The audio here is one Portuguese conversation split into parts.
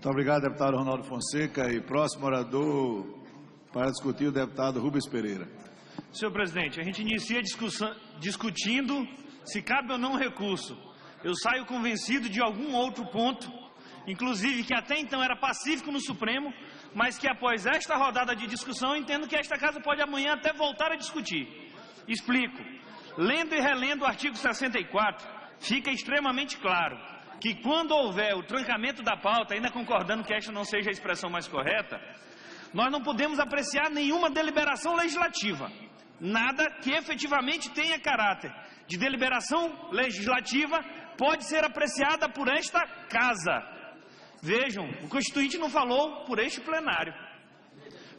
Muito obrigado, deputado Ronaldo Fonseca. E próximo orador para discutir, o deputado Rubens Pereira. Senhor presidente, a gente inicia discutindo se cabe ou não um recurso. Eu saio convencido de algum outro ponto, inclusive que até então era pacífico no Supremo, mas que após esta rodada de discussão, eu entendo que esta casa pode amanhã até voltar a discutir. Explico. Lendo e relendo o artigo 64, fica extremamente claro que quando houver o trancamento da pauta, ainda concordando que esta não seja a expressão mais correta, nós não podemos apreciar nenhuma deliberação legislativa. Nada que efetivamente tenha caráter de deliberação legislativa pode ser apreciada por esta casa. Vejam, o Constituinte não falou por este plenário.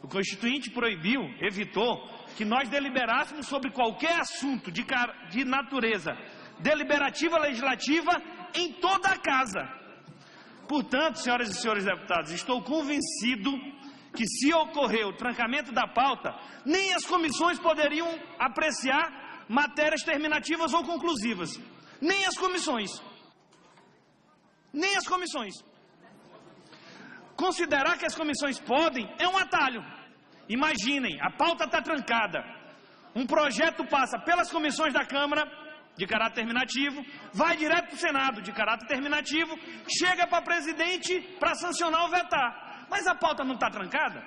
O Constituinte proibiu, evitou, que nós deliberássemos sobre qualquer assunto de natureza deliberativa legislativa em toda a casa. Portanto, senhoras e senhores deputados, estou convencido que se ocorrer o trancamento da pauta, nem as comissões poderiam apreciar matérias terminativas ou conclusivas. Nem as comissões. Nem as comissões. Considerar que as comissões podem é um atalho. Imaginem, a pauta está trancada. Um projeto passa pelas comissões da Câmara, de caráter terminativo, vai direto para o Senado, de caráter terminativo, chega para presidente para sancionar ou vetar. Mas a pauta não está trancada?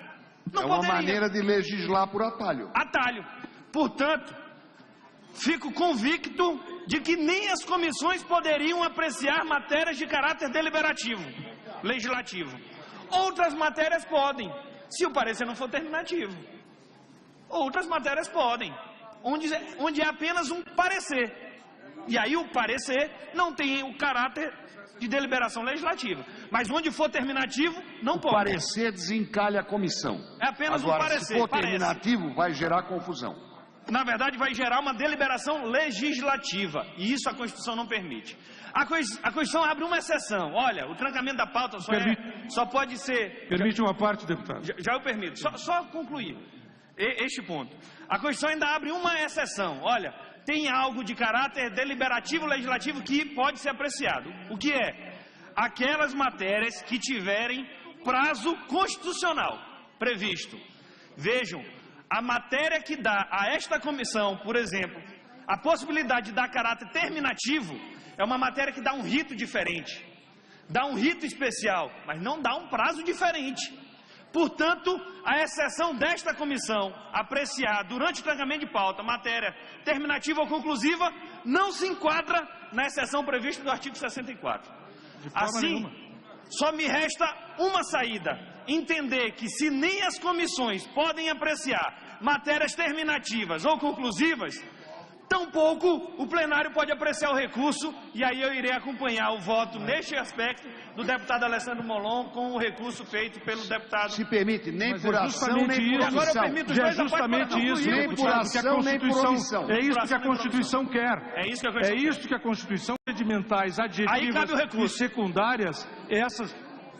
Não poderia. É uma maneira de legislar por atalho. Atalho. Portanto, fico convicto de que nem as comissões poderiam apreciar matérias de caráter deliberativo, legislativo. Outras matérias podem, se o parecer não for terminativo. Outras matérias podem, onde é apenas um parecer. E aí o parecer não tem o caráter de deliberação legislativa. Mas onde for terminativo, não pode. O parecer desencalha a comissão. É apenas Agora, um parecer. se for terminativo, vai gerar confusão. Na verdade, vai gerar uma deliberação legislativa. E isso a Constituição não permite. A Constituição abre uma exceção. Olha, o trancamento da pauta só pode ser... Permite uma parte, deputado. Já eu permito. Só concluir este ponto. A Constituição ainda abre uma exceção. Olha, tem algo de caráter deliberativo legislativo que pode ser apreciado. O que é? Aquelas matérias que tiverem prazo constitucional previsto. Vejam, a matéria que dá a esta comissão, por exemplo, a possibilidade de dar caráter terminativo, é uma matéria que dá um rito diferente, dá um rito especial, mas não dá um prazo diferente. Portanto, a exceção desta comissão apreciar durante o trancamento de pauta matéria terminativa ou conclusiva não se enquadra na exceção prevista do artigo 64. Assim, só me resta uma saída: entender que se nem as comissões podem apreciar matérias terminativas ou conclusivas, tampouco o plenário pode apreciar o recurso, e aí eu irei acompanhar o voto neste aspecto do deputado Alessandro Molon com o recurso feito pelo deputado... Se permite, nem Mas por ação, nem por Agora eu omissão. permito os É dois da parte justamente para isso, concluir. Nem por ação, nem por omissão. É isso que a Constituição quer. É isso que a É Constituição isso que a Constituição, redimentais, Aí cabe o adjetivas e recurso. secundárias, essas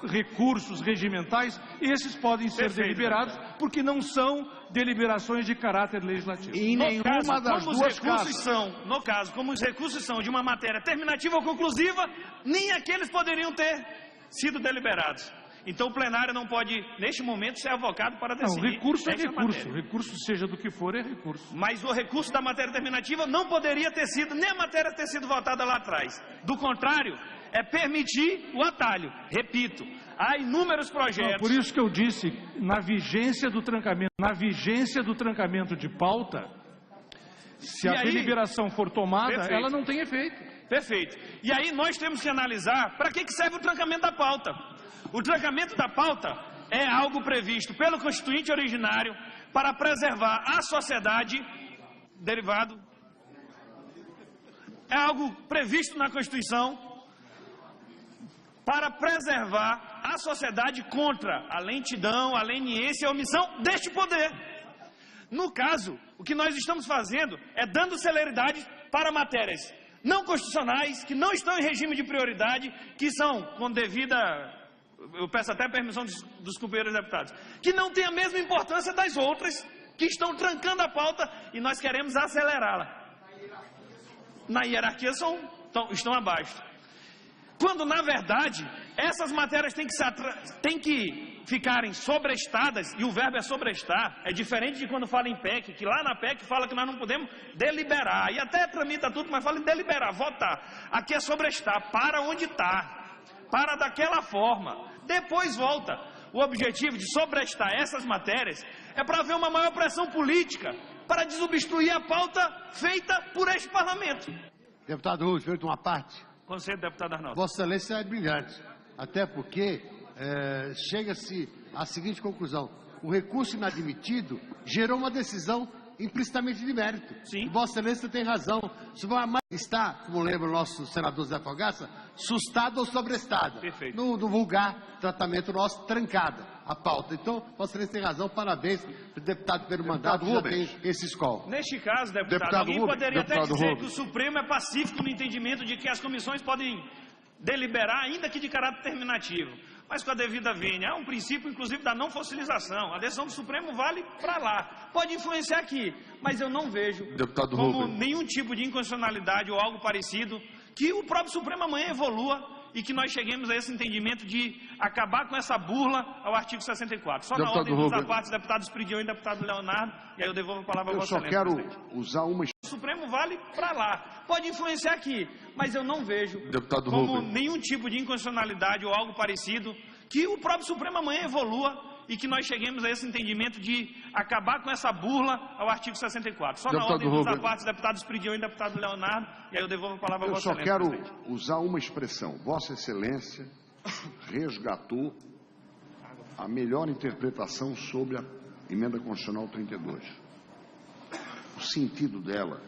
recursos regimentais, esses podem ser Perfeito. deliberados, porque não são deliberações de caráter legislativo. Em nenhuma das duas casas. No caso, como os recursos são de uma matéria terminativa ou conclusiva, nem aqueles poderiam ter sido deliberados. Então o plenário não pode, neste momento, ser avocado para Não, decidir. recurso é esta recurso. matéria. Recurso, seja do que for, é recurso. Mas o recurso da matéria terminativa não poderia ter sido, nem a matéria ter sido votada lá atrás. Do contrário, é permitir o atalho. Repito, há inúmeros projetos... Não, por isso que eu disse, na vigência do trancamento de pauta, se a deliberação for tomada, Perfeito. ela não tem efeito. Perfeito. E aí nós temos que analisar para que serve o trancamento da pauta. O trancamento da pauta é algo previsto pelo Constituinte originário para preservar a sociedade, derivado, é algo previsto na Constituição para preservar a sociedade contra a lentidão, a leniência e a omissão deste poder. No caso, o que nós estamos fazendo é dando celeridade para matérias não constitucionais, que não estão em regime de prioridade, que são, com devida, eu peço até a permissão dos companheiros deputados, que não tem a mesma importância das outras, que estão trancando a pauta e nós queremos acelerá-la. Na hierarquia estão abaixo. quando na verdade essas matérias têm que ficarem sobrestadas, e o verbo é sobrestar. É diferente de quando fala em PEC, que lá na PEC fala que nós não podemos deliberar, e até tramita tudo, mas fala em deliberar, votar. Aqui é sobrestar, para onde está, para daquela forma, depois volta. O objetivo de sobrestar essas matérias é para haver uma maior pressão política, para desobstruir a pauta feita por este parlamento. Deputado Rubens, feito uma parte. Conselho, deputado Arnaldo. Vossa Excelência é brilhante, até porque chega-se à seguinte conclusão: o recurso inadmitido gerou uma decisão implicitamente de mérito. Sim. E Vossa Excelência tem razão. Está, como lembra o nosso senador Zé Fogaça, sustada ou sobrestada. Perfeito. No vulgar tratamento nosso, trancada a pauta. Então, Vossa Excelência tem razão. Parabéns para o deputado primeiro mandato que já tem esse escola. Neste caso, deputado alguém Rubens, poderia até deputado dizer Rubens. que o Supremo é pacífico no entendimento de que as comissões podem deliberar, ainda que de caráter terminativo, mas com a devida vênia. Há um princípio, inclusive, da não fossilização. A decisão do Supremo vale para lá. Pode influenciar aqui, mas eu não vejo Deputado como Rubens. nenhum tipo de inconstitucionalidade ou algo parecido que o próprio Supremo amanhã evolua e que nós cheguemos a esse entendimento de acabar com essa burla ao artigo 64. Só Deputado na ordem dos Rubens. apartes, deputado Espridião e deputado Leonardo, e aí eu devolvo a palavra a Eu Vossa só Excelência, quero presidente. usar uma... O Supremo vale para lá. Pode influenciar aqui, mas eu não vejo Deputado como Rubens. nenhum tipo de inconstitucionalidade ou algo parecido que o próprio Supremo amanhã evolua e que nós cheguemos a esse entendimento de acabar com essa burla ao artigo 64. Só na Deputado ordem dos Rubens. apartes, deputado Espridião e deputado Leonardo, e aí eu devolvo a palavra a Eu Vossa só Excelência, quero presidente. usar uma expressão. Vossa Excelência resgatou a melhor interpretação sobre a Emenda Constitucional 32. O sentido dela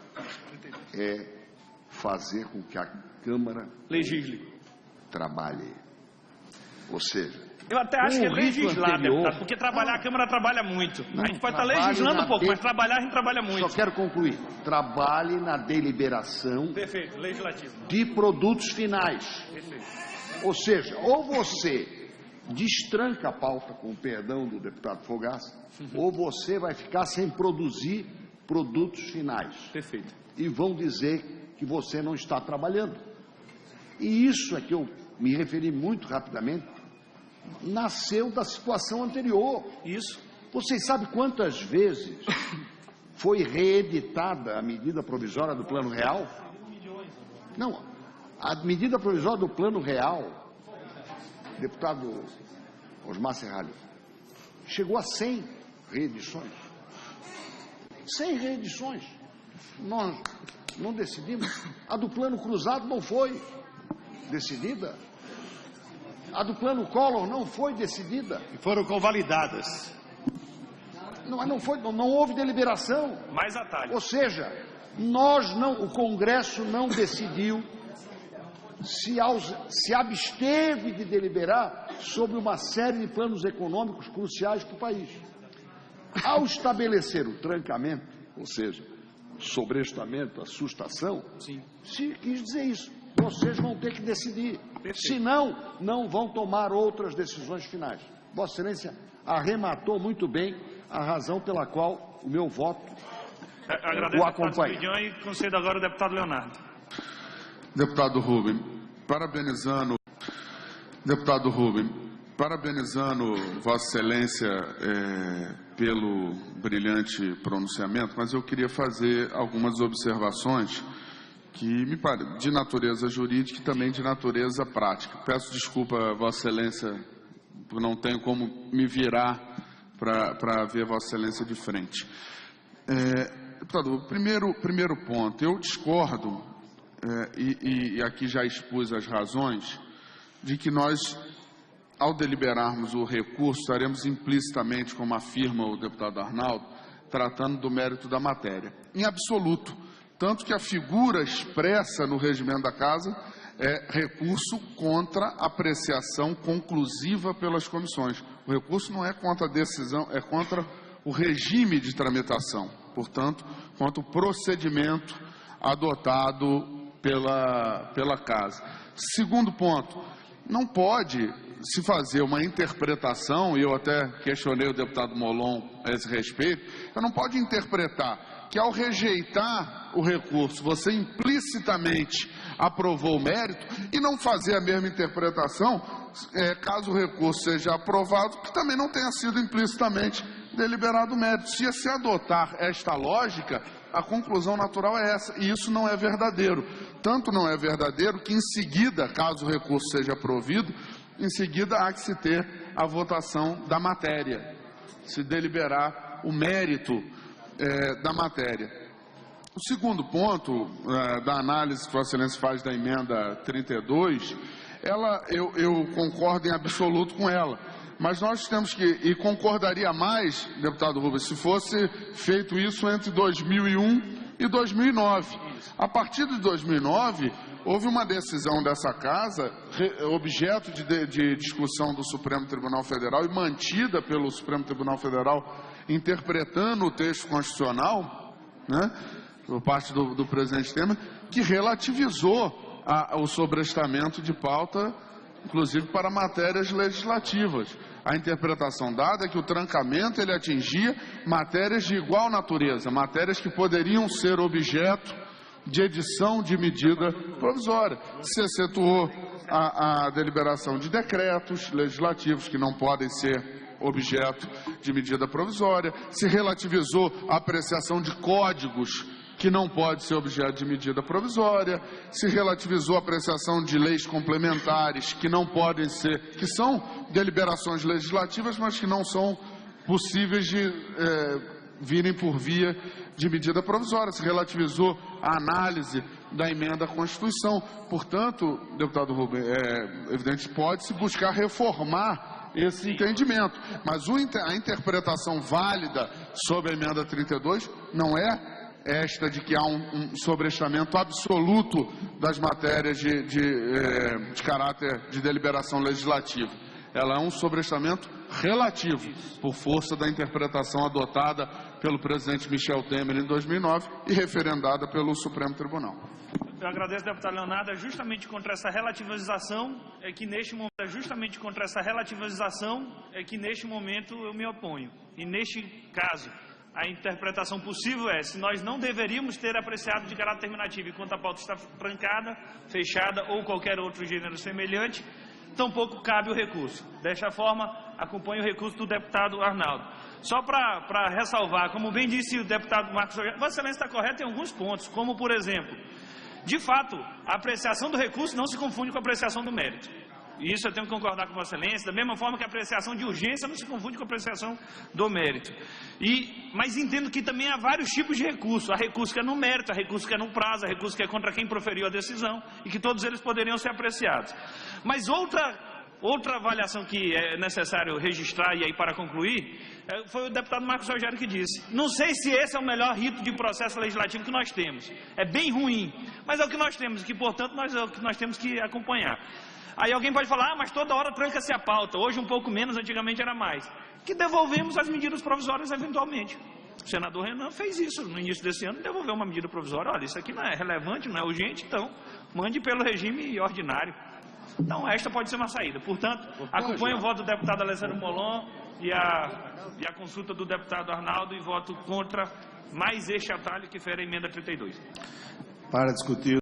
é fazer com que a Câmara Legisle. trabalhe. Ou seja, Eu até acho que é o rito legislar, anterior- deputado, porque trabalhar a Câmara trabalha muito. Não, A gente pode estar trabalho legislando na um pouco, de- mas trabalhar a gente trabalha muito. só quero concluir. Trabalhe na deliberação Perfeito, legislativo. de produtos finais. Perfeito. Ou seja, ou você destranca a pauta, com o perdão do deputado Fogaça, ou você vai ficar sem produzir produtos finais. Perfeito. E vão dizer que você não está trabalhando. E isso é que eu me referi muito rapidamente, nasceu da situação anterior. Isso. Vocês sabem quantas vezes foi reeditada a medida provisória do Plano Real? Não, a medida provisória do Plano Real, deputado Osmar Serralho, chegou a 100 reedições. 100 reedições. Nós não decidimos. A do Plano Cruzado não foi decidida. A do Plano Collor não foi decidida. E foram convalidadas. Não houve deliberação. Mais atalho. Ou seja, o Congresso não decidiu, se absteve de deliberar sobre uma série de planos econômicos cruciais para o país. Ao estabelecer o trancamento, ou seja, sobrestamento, assustação, Sim. se quis dizer isso. Vocês vão ter que decidir. Senão, não vão tomar outras decisões finais. Vossa Excelência arrematou muito bem a razão pela qual o meu voto Agradeço o ao deputado acompanha. Espridião e concedo agora ao deputado Leonardo. Deputado Rubens, parabenizando Vossa Excelência pelo brilhante pronunciamento, mas eu queria fazer algumas observações que me parecem de natureza jurídica e também de natureza prática. Peço desculpa a Vossa Excelência, porque não tenho como me virar para ver Vossa Excelência de frente. Deputado, primeiro ponto, eu discordo, e aqui já expus as razões, de que nós, ao deliberarmos o recurso, estaremos implicitamente, como afirma o deputado Arnaldo, tratando do mérito da matéria. Em absoluto. Tanto que a figura expressa no regimento da Casa é recurso contra apreciação conclusiva pelas comissões. O recurso não é contra a decisão, é contra o regime de tramitação. Portanto, contra o procedimento adotado pela Casa. Segundo ponto, não pode se fazer uma interpretação, e eu até questionei o deputado Molon a esse respeito, você não pode interpretar que ao rejeitar o recurso, você implicitamente aprovou o mérito e não fazer a mesma interpretação, caso o recurso seja aprovado, que também não tenha sido implicitamente deliberado o mérito. Se adotar esta lógica, a conclusão natural é essa, e isso não é verdadeiro. Tanto não é verdadeiro que, em seguida, caso o recurso seja provido, em seguida há que se ter a votação da matéria, se deliberar o mérito da matéria. O segundo ponto da análise que Vossa Excelência faz da emenda 32, eu concordo em absoluto com ela. Mas nós temos que, e concordaria mais, deputado Rubens, se fosse feito isso entre 2001 e 2009. A partir de 2009, houve uma decisão dessa Casa, objeto de discussão do Supremo Tribunal Federal e mantida pelo Supremo Tribunal Federal, interpretando o texto constitucional, né, por parte do presidente Temer, que relativizou o sobrestamento de pauta, inclusive para matérias legislativas. A interpretação dada é que o trancamento ele atingia matérias de igual natureza, matérias que poderiam ser objeto de edição de medida provisória. Se excetuou a deliberação de decretos legislativos que não podem ser objeto de medida provisória, se relativizou a apreciação de códigos que não pode ser objeto de medida provisória, se relativizou a apreciação de leis complementares que não podem ser, que são deliberações legislativas, mas que não são possíveis de virem por via de medida provisória, se relativizou a análise da emenda à Constituição. Portanto, deputado Rubens, evidente, pode-se buscar reformar esse entendimento, mas a interpretação válida sobre a emenda 32 não é esta de que há um sobrestamento absoluto das matérias de caráter de deliberação legislativa. Ela é um sobrestamento relativo, por força da interpretação adotada pelo presidente Michel Temer em 2009 e referendada pelo Supremo Tribunal. Eu agradeço, deputado Leonardo. Justamente contra essa relativização é que neste momento eu me oponho. E neste caso, a interpretação possível é, se nós não deveríamos ter apreciado de caráter terminativo enquanto a pauta está trancada, fechada ou qualquer outro gênero semelhante, tampouco cabe o recurso. Desta forma, acompanho o recurso do deputado Arnaldo. Só para ressalvar, como bem disse o deputado Marcos Rogério, Vossa Excelência está correta em alguns pontos, como, por exemplo, de fato, a apreciação do recurso não se confunde com a apreciação do mérito. E isso eu tenho que concordar com Vossa Excelência, da mesma forma que a apreciação de urgência não se confunde com a apreciação do mérito. Mas entendo que também há vários tipos de recurso. Há recurso que é no mérito, há recurso que é no prazo, há recurso que é contra quem proferiu a decisão, e que todos eles poderiam ser apreciados. Mas outra avaliação que é necessário registrar, e aí para concluir, foi o deputado Marcos Rogério que disse: não sei se esse é o melhor rito de processo legislativo que nós temos. É bem ruim, mas é o que nós temos, que portanto é o que nós temos que acompanhar. Aí alguém pode falar, mas toda hora tranca-se a pauta, hoje um pouco menos, antigamente era mais. Que devolvemos as medidas provisórias eventualmente. O senador Renan fez isso no início desse ano, devolveu uma medida provisória. Olha, isso aqui não é relevante, não é urgente, então mande pelo regime ordinário. Então esta pode ser uma saída. Portanto, acompanho o voto do deputado Alessandro Molon e a consulta do deputado Arnaldo e voto contra mais este atalho que fere a emenda 32. Para discutir